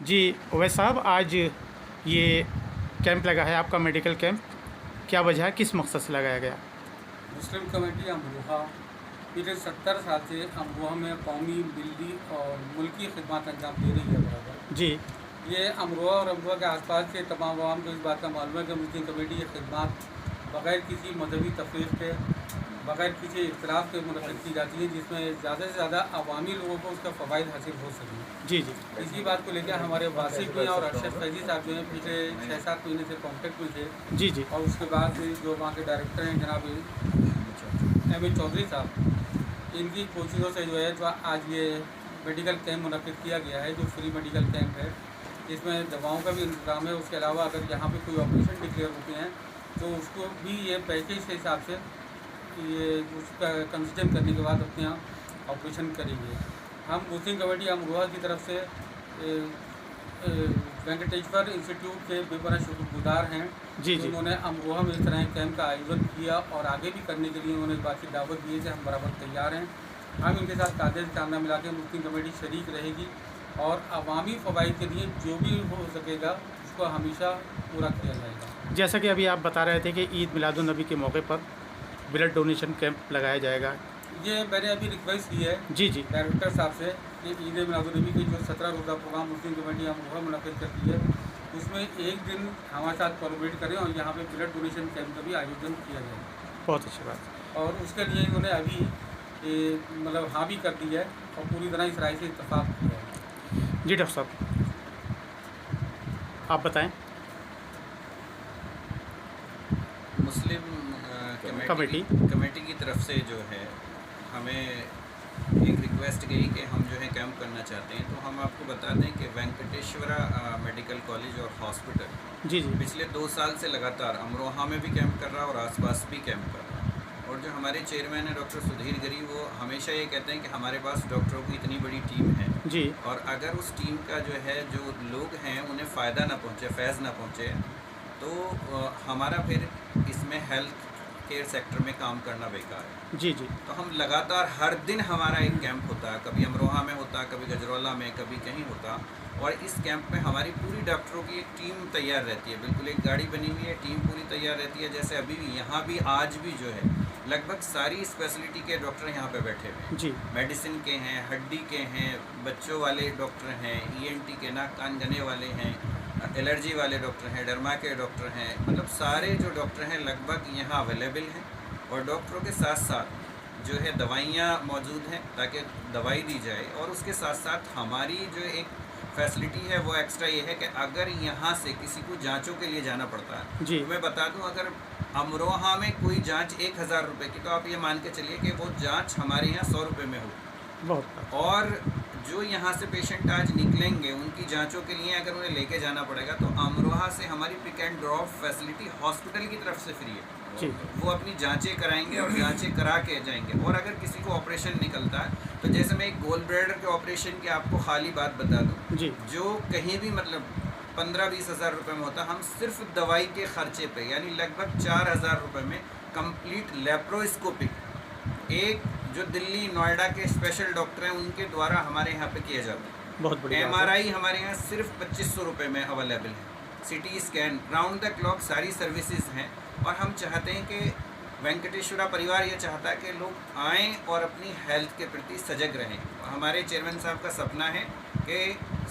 जी वैसे साहब, आज ये कैंप लगा है आपका, मेडिकल कैंप, क्या वजह है, किस मकसद से लगाया गया? मुस्लिम कमेटी अमरोहा पिछले 70 साल से अमरोहा में कौमी, मिली और मुल्की खिदमत अंजाम दे रही है बराबर। जी ये अमरोहा और अमरोहा के आसपास के तमाम आवाम को इस बात का मालूम है कि मुस्लिम कमेटी ये खिदमत बग़ैर किसी मजहबी तफरीक के, बग़ैर किसी इख्तलाफ के मुनक़िद की जाती है, जिसमें ज़्यादा से ज़्यादा अवामी लोगों को उसका फ़वाइद हासिल हो सके। जी जी इसी बात को लेकर हमारे वासिफ भी और अरशद फैजी साहब जो हैं पिछले 6-7 महीने से कॉन्टेक्ट में थे। जी जी और उसके बाद जो वहाँ के डायरेक्टर हैं जनाब एम चौधरी साहब, इनकी कोशिशों से जो है जो आज ये मेडिकल कैंप मुनक़िद किया गया है, जो फ्री मेडिकल कैंप है। इसमें दवाओं का भी इंतज़ाम है। उसके अलावा अगर यहाँ पे कोई ऑपरेशन डिक्लेयर होते हैं तो उसको भी ये पैकेज के हिसाब से ये उसका कंसिडर करने के बाद अपने यहाँ ऑपरेशन करेंगे। हम मुस्लिम कमेटी अमरोहा की तरफ से वेंकटेश्वर इंस्टीट्यूट के बेपनाह शुक्रगुजार हैं। जी तो जी उन्होंने अमरोहा में इस तरह के कैंप का आयोजन किया और आगे भी करने के लिए उन्होंने इस बात की दावत दी है कि हम बराबर तैयार हैं। हम इनके साथ कांधे से कांधा मिला के मुस्लिम कमेटी शरीक रहेगी और अवामी फ़वाइद के लिए जो भी हो सकेगा उसको हमेशा पूरा किया जाएगा। जैसा कि अभी आप बता रहे थे कि ईद मिलादुन्नबी के मौके पर ब्लड डोनेशन कैंप लगाया जाएगा। ये मैंने अभी रिक्वेस्ट की है जी जी डायरेक्टर साहब से कि ईद मिलादुन्नबी की जो 17 रोज़ा प्रोग्राम मुस्लिम कमेटी अमरोहा मुनक़िद करती है, उसमें एक दिन हमारे साथ कोलैबोरेट करें और यहाँ पे ब्लड डोनेशन कैंप का भी आयोजन किया जाए। बहुत अच्छी बात। और उसके लिए इन्होंने अभी मतलब हाँ भी कर दी है और पूरी तरह इस राय से इत्तफाक किया है। जी डॉक्टर साहब, आप बताएं। मुस्लिम कमेटी कमेटी की तरफ से जो है हमें एक रिक्वेस्ट गई कि हम जो है कैंप करना चाहते हैं। तो हम आपको बता दें कि वेंकटेश्वरा मेडिकल कॉलेज और हॉस्पिटल जी जी पिछले 2 साल से लगातार अमरोहा में भी कैंप कर रहा है और आसपास भी कैंप कर रहा है। और जो हमारे चेयरमैन हैं डॉक्टर सुधीर गिरी, वो हमेशा ये कहते हैं कि हमारे पास डॉक्टरों की इतनी बड़ी टीम है जी और अगर उस टीम का जो है जो लोग हैं उन्हें फ़ायदा ना पहुँचे, फैज़ ना पहुँचे, तो हमारा फिर इसमें हेल्थ केयर सेक्टर में काम करना बेकार है। जी जी तो हम लगातार हर दिन हमारा एक कैंप होता है, कभी अमरोहा में होता, कभी गजरौला में, कभी कहीं होता। और इस कैंप में हमारी पूरी डॉक्टरों की एक टीम तैयार रहती है, बिल्कुल एक गाड़ी बनी हुई है, टीम पूरी तैयार रहती है। जैसे अभी भी यहाँ भी आज भी जो है लगभग सारी स्पेशलिटी के डॉक्टर यहाँ पे बैठे हुए हैं। जी मेडिसिन के हैं, हड्डी के हैं, बच्चों वाले डॉक्टर हैं, ENT के नाक कान गने वाले हैं, एलर्जी वाले डॉक्टर हैं, डरमा के डॉक्टर हैं, मतलब सारे जो डॉक्टर हैं लगभग यहाँ अवेलेबल हैं। और डॉक्टरों के साथ साथ जो है दवाइयाँ मौजूद हैं ताकि दवाई दी जाए। और उसके साथ साथ हमारी जो एक फैसिलिटी है वो एक्स्ट्रा ये है कि अगर यहाँ से किसी को जांचों के लिए जाना पड़ता है, जी तो मैं बता दूं, अगर अमरोहा में कोई जांच 1000 रुपये की, तो आप ये मान के चलिए कि वो जांच हमारे यहाँ 100 रुपये में हो। बहुत और जो यहाँ से पेशेंट आज निकलेंगे उनकी जांचों के लिए अगर उन्हें लेके जाना पड़ेगा, तो अमरोहा से हमारी pick and drop facility hospital की तरफ से फ्री है। जी वो अपनी जांचें कराएंगे और जांचें करा के जाएंगे। और अगर किसी को ऑपरेशन निकलता है, तो जैसे मैं एक गोल ब्लैडर के ऑपरेशन की आपको खाली बात बता दूँ, जी जो कहीं भी मतलब 15-20 हज़ार रुपये में होता, हम सिर्फ दवाई के खर्चे पे यानी लगभग 4000 रुपये में कंप्लीट लेप्रोस्कोपिक, एक जो दिल्ली नोएडा के स्पेशल डॉक्टर हैं उनके द्वारा हमारे यहाँ पे किया जाता है। बहुत बढ़िया बात है। MRI हमारे यहाँ सिर्फ 2500 रुपये में अवेलेबल है। CT scan, round the clock सारी सर्विसेज हैं। और हम चाहते हैं कि वेंकटेश्वरा परिवार ये चाहता है कि लोग आएँ और अपनी हेल्थ के प्रति सजग रहें। हमारे चेयरमैन साहब का सपना है कि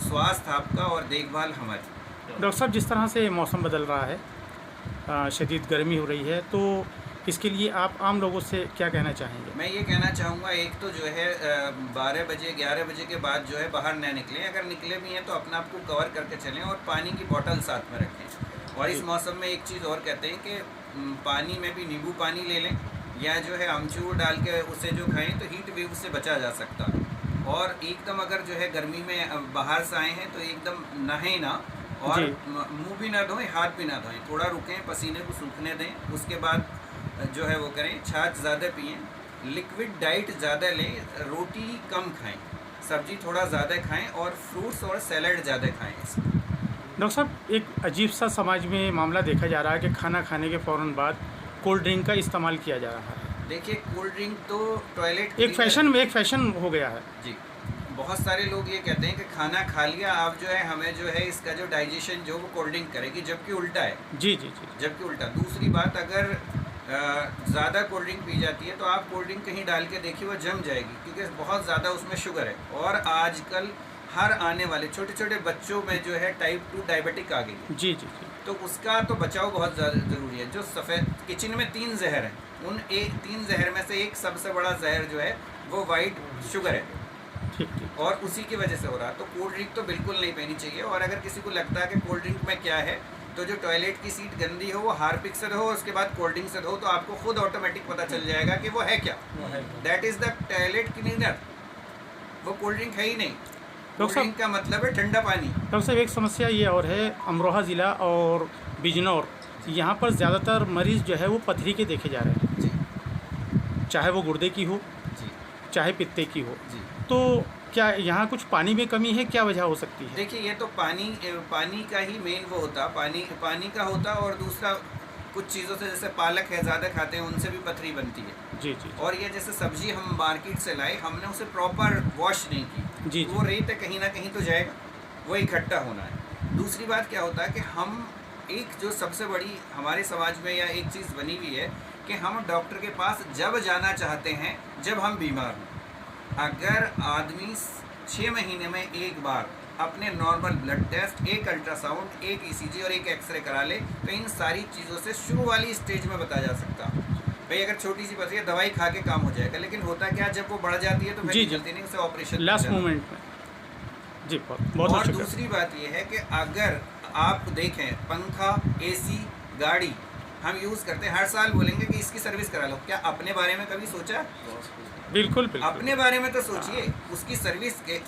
स्वास्थ्य आपका और देखभाल हमारी। डॉक्टर साहब, जिस तरह से मौसम बदल रहा है, शदीद गर्मी हो रही है, तो इसके लिए आप आम लोगों से क्या कहना चाहेंगे? मैं ये कहना चाहूँगा, एक तो जो है 12 बजे 11 बजे के बाद जो है बाहर न निकलें। अगर निकले भी हैं तो अपना आप को कवर करके चलें और पानी की बोतल साथ में रखें। और इस मौसम में एक चीज़ और कहते हैं कि पानी में भी नींबू पानी ले लें या जो है अमचूर डाल के उसे जो खाएं तो हीट वेव से बचा जा सकता है। और एकदम अगर जो है गर्मी में बाहर से आए हैं तो एकदम नहाएं ना, और मुँह भी ना धोएं, हाथ भी ना धोएं, थोड़ा रुकें, पसीने को सूखने दें। उसके बाद जो है वो करें, छाछ ज़्यादा पिएं, लिक्विड डाइट ज़्यादा लें, रोटी कम खाएं, सब्जी थोड़ा ज़्यादा खाएं और फ्रूट्स और सैलड ज़्यादा खाएं। डॉक्टर साहब, एक अजीब सा समाज में मामला देखा जा रहा है कि खाना खाने के फ़ौरन बाद कोल्ड ड्रिंक का इस्तेमाल किया जा रहा है। देखिए, कोल्ड ड्रिंक तो टॉयलेट एक फ़ैशन हो गया है। जी, बहुत सारे लोग ये कहते हैं कि खाना खा लिया, अब जो है हमें जो है इसका जो डाइजेशन जो वो कोल्ड ड्रिंक करेगी, जबकि उल्टा है। जी जी जी। जबकि उल्टा। दूसरी बात, अगर ज़्यादा कोल्ड ड्रिंक पी जाती है तो आप कोल्ड ड्रिंक कहीं डाल के देखिए, वो जम जाएगी, क्योंकि बहुत ज़्यादा उसमें शुगर है। और आजकल हर आने वाले छोटे छोटे बच्चों में जो है टाइप 2 डायबिटिक आ गई है। जी जी जी। तो उसका तो बचाव बहुत ज़्यादा ज़रूरी है। जो सफ़ेद किचन में 3 जहर हैं, उन 3 जहर में से एक सबसे बड़ा जहर जो है वो वाइट शुगर है, ठीक ठीक। और उसी की वजह से हो रहा है। तो कोल्ड ड्रिंक तो बिल्कुल नहीं पीनी चाहिए। और अगर किसी को लगता है कि कोल्ड ड्रिंक में क्या है, तो जो टॉयलेट की सीट गंदी हो वो हार्पिक से धो, उसके बाद कोल्ड ड्रिंक से धो, तो आपको खुद ऑटोमेटिक पता चल जाएगा कि वो है क्या। That is the toilet cleaner. वो कोल्ड ड्रिंक है ही नहीं। कोल्ड ड्रिंक का मतलब है ठंडा पानी। डॉक्टर साहब, एक समस्या ये और है, अमरोहा ज़िला और बिजनौर, यहाँ पर ज़्यादातर मरीज़ जो है वो पथरी के देखे जा रहे हैं। जी चाहे वो गुर्दे की हो, जी चाहे पित्ते की हो। जी। तो क्या यहाँ कुछ पानी में कमी है, क्या वजह हो सकती है? देखिए, ये तो पानी का ही मेन वो होता, पानी का होता। और दूसरा, कुछ चीज़ों से, जैसे पालक है, ज़्यादा खाते हैं, उनसे भी पथरी बनती है। जी जी। और ये जैसे सब्जी हम मार्केट से लाए, हमने उसे प्रॉपर वॉश नहीं की, जी वो रेत है, कहीं ना कहीं तो जाएगा, वो इकट्ठा होना है। दूसरी बात क्या होता है कि हम एक जो सबसे बड़ी हमारे समाज में या एक चीज़ बनी हुई है कि हम डॉक्टर के पास जब जाना चाहते हैं जब हम बीमार हों। अगर आदमी 6 महीने में एक बार अपने नॉर्मल ब्लड टेस्ट, एक अल्ट्रासाउंड, एक ईसीजी और एक एक्सरे करा ले, तो इन सारी चीज़ों से शुरू वाली स्टेज में बताया जा सकता। भाई अगर छोटी सी पथरी है, दवाई खा के काम हो जाएगा, लेकिन होता क्या, जब वो बढ़ जाती है तो जी, फिर चलती नहीं, उसे ऑपरेशन लास्ट मोमेंट में। जी, बहुत और शुक्रिया। दूसरी बात ये है कि अगर आप देखें, पंखा, एसी, गाड़ी हम यूज़ करते हैं, हर साल बोलेंगे कि इसकी सर्विस करा लो। क्या अपने बारे में कभी सोचा? बिल्कुल बिल्कुल। अपने बारे में तो सोचिए, उसकी सर्विस के।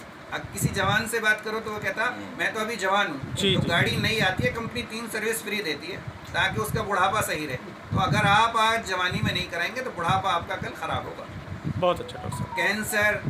किसी जवान से बात करो तो वो कहता मैं तो अभी जवान हूँ, जी, तो जी। गाड़ी नई आती है, कंपनी 3 सर्विस फ्री देती है ताकि उसका बुढ़ापा सही रहे। तो अगर आप आज जवानी में नहीं कराएंगे तो बुढ़ापा आपका कल खराब होगा। बहुत अच्छा डॉक्टर साहब। कैंसर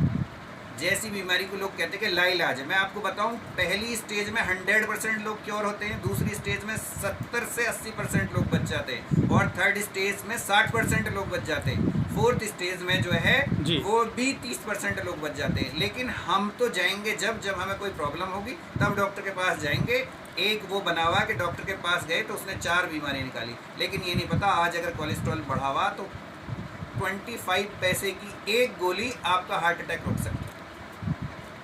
जैसी बीमारी को लोग कहते हैं कि लाइलाज है। मैं आपको बताऊं, पहली स्टेज में 100% लोग क्योर होते हैं, दूसरी स्टेज में 70 से 80% लोग बच जाते हैं, और थर्ड स्टेज में 60% लोग बच जाते हैं, फोर्थ स्टेज में जो है जी। वो भी 30% लोग बच जाते हैं। लेकिन हम तो जाएंगे जब हमें कोई प्रॉब्लम होगी तब डॉक्टर के पास जाएंगे। एक वो बना हुआ कि डॉक्टर के पास गए तो उसने 4 बीमारी निकाली, लेकिन ये नहीं पता आज अगर कोलेस्ट्रॉल बढ़ा हुआ तो 25 पैसे की एक गोली आपका हार्ट अटैक रोक सकती है।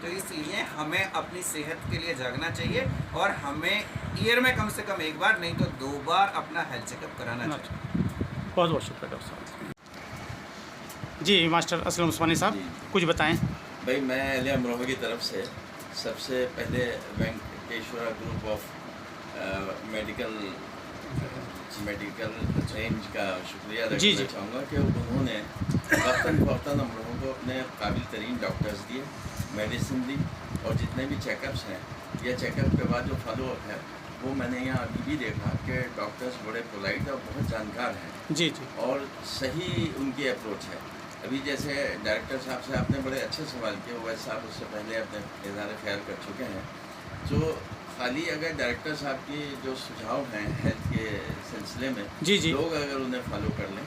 तो इसलिए हमें अपनी सेहत के लिए जागना चाहिए, और हमें ईयर में कम से कम एक बार, नहीं तो 2 बार अपना हेल्थ चेकअप कराना चाहिए। बहुत बहुत शुक्रिया डॉक्टर साहब। जी मास्टर असलम उस्मानी साहब, कुछ बताएं। भाई, मैं एल अमरोहा की तरफ से सबसे पहले Venkateshwara group of medical range का शुक्रिया अदा करना चाहूँगा कि उन्होंने वक्तन अमरोहा को अपने काबिल तरीन डॉक्टर्स दिए, मेडिसिन दी, और जितने भी चेकअप्स हैं या चेकअप के बाद जो फॉलोअप है वो मैंने यहाँ अभी भी देखा कि डॉक्टर्स बड़े पोलाइट और बहुत जानकार हैं। जी जी। और सही उनकी अप्रोच है। अभी जैसे डायरेक्टर साहब से आपने बड़े अच्छे सवाल किए, वैसे साहब उससे पहले अपने इज़हार ख्याल कर चुके हैं। जो खाली अगर डायरेक्टर साहब की जो सुझाव हैं हेल्थ के सिलसिले में, जी जी। लोग अगर उन्हें फॉलो कर लें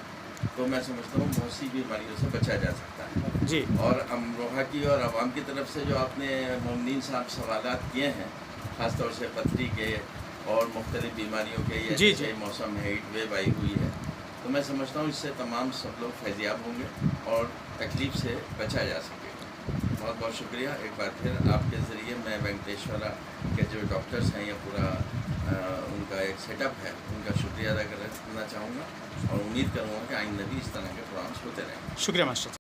तो मैं समझता हूँ बहुत सी बीमारियों से बचा जा सकता है। जी। और अमरोहा की और आवाम की तरफ से जो आपने मोमिनीन साहब सवालात किए हैं, ख़ासतौर से पथरी के और मुख्तलिफ बीमारियों के, या जी, जैसे मौसम में हीट वेव आई हुई है, तो मैं समझता हूँ इससे तमाम सब लोग फैज़याब होंगे और तकलीफ़ से बचा जा सकेगा। बहुत बहुत शुक्रिया एक बार फिर आपके ज़रिए मैं वेंकटेश्वरा के जो डॉक्टर्स हैं या पूरा उनका एक सेटअप है, उनका शुक्रिया अदा करना चाहूँगा, और उम्मीद करूँगा कि आइंदा भी इस तरह के प्रोग्राम्स होते रहें। शुक्रिया मास्टर।